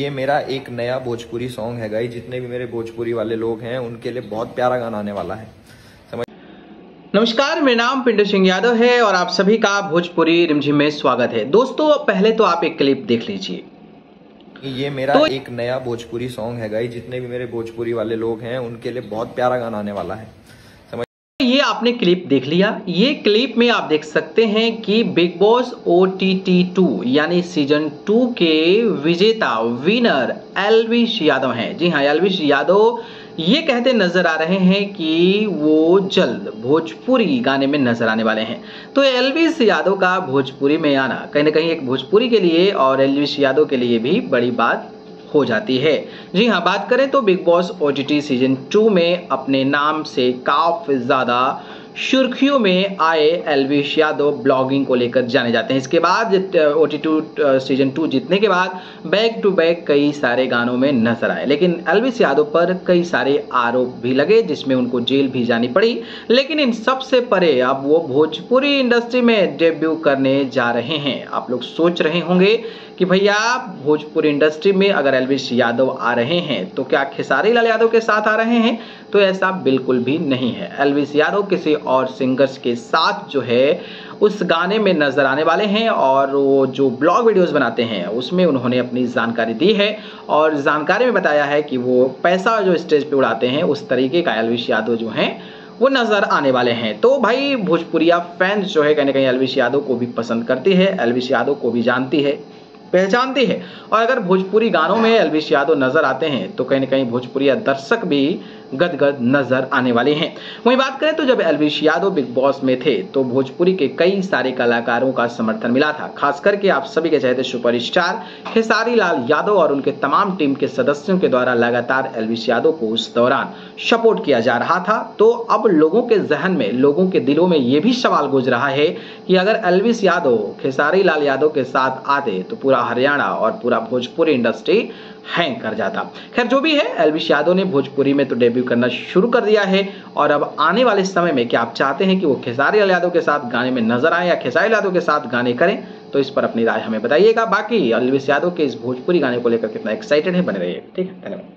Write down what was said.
ये मेरा एक नया भोजपुरी सॉन्ग है गाइस। जितने भी मेरे भोजपुरी वाले लोग हैं उनके लिए बहुत प्यारा गाना आने वाला है। नमस्कार, मेरा नाम पिंटू सिंह यादव है और आप सभी का भोजपुरी रिमझिम में स्वागत है। दोस्तों, पहले तो आप एक क्लिप देख लीजिए। ये मेरा एक नया भोजपुरी सॉन्ग है गाइस। जितने भी मेरे भोजपुरी वाले लोग हैं उनके लिए बहुत प्यारा गाना आने वाला है। ये आपने क्लिप देख लिया। ये क्लिप में आप देख सकते हैं कि बिग बॉस OTT 2 यानी सीजन 2 के विजेता विनर एल्विश यादव हैं। जी हाँ, एल्विश यादव ये कहते नजर आ रहे हैं कि वो जल्द भोजपुरी गाने में नजर आने वाले हैं। तो एल्विश यादव का भोजपुरी में आना कहीं ना कहीं एक भोजपुरी के लिए और एल्विश यादव के लिए भी बड़ी बात हो जाती है। जी हाँ, बात करें तो बिग बॉस OTT सीजन 2 में अपने नाम से काफी ज्यादा सुर्खियों में आए एल्विश यादव ब्लॉगिंग को लेकर जाने जाते हैं। इसके बाद OTT सीजन 2 जीतने के बाद बैक टू बैक कई सारे गानों में नजर आए, लेकिन एल्विश यादव पर कई सारे आरोप भी लगे जिसमें उनको जेल भी जानी पड़ी। लेकिन इन सब से परे अब वो भोजपुरी इंडस्ट्री में डेब्यू करने जा रहे हैं। आप लोग सोच रहे होंगे कि भैया भोजपुरी इंडस्ट्री में अगर एल्विश यादव आ रहे हैं तो क्या खेसारी लाल यादव के साथ आ रहे हैं? तो ऐसा बिल्कुल भी नहीं है। एल्विश यादव किसी और सिंगर्स के साथ जो है उस गाने में नजर आने वाले हैं और वो जो ब्लॉग वीडियोस बनाते हैं उसमें उन्होंने अपनी जानकारी दी है और जानकारी में बताया है कि वो पैसा जो स्टेज पे उड़ाते हैं उस तरीके का एल्विश यादव जो हैं वो नजर आने वाले हैं। तो भाई भोजपुरिया फैंस जो है कहीं ना कहीं एल्विश यादव को भी पसंद करती है, एल्विश यादव को भी जानती है, पहचानती है। और अगर भोजपुरी गानों में एल्विश यादव नजर आते हैं तो कहीं ना कहीं भोजपुरिया दर्शक भी गदगद नजर आने वाले हैं। वहीं बात करें तो जब एल्विश यादव बिग बॉस में थे तो भोजपुरी के कई सारे कलाकारों का समर्थन मिला था। खास करके आप सभी के चहेते सुपरस्टार खेसारी लाल यादव और उनके तमाम टीम के सदस्यों के द्वारा लगातार एल्विश यादव को उस दौरान सपोर्ट किया जा रहा था। तो अब लोगों के जहन में, लोगों के दिलों में यह भी सवाल गूंज रहा है कि अगर एल्विश यादव खेसारी लाल यादव के साथ आते तो पूरा हरियाणा और पूरा भोजपुरी इंडस्ट्री हैंग कर जाता। खैर, जो भी है, एल्विश यादव ने भोजपुरी में तो डेब्यू करना शुरू कर दिया है और अब आने वाले समय में क्या आप चाहते हैं कि वो खेसारी लाल यादव के साथ गाने में नजर आए या खेसारी लाल यादव के साथ गाने करें? तो इस पर अपनी राय हमें बताइएगा। बाकी एल्विश यादव के इस भोजपुरी गाने को लेकर कितना एक्साइटेड है, बने रहिए। ठीक है, धन्यवाद।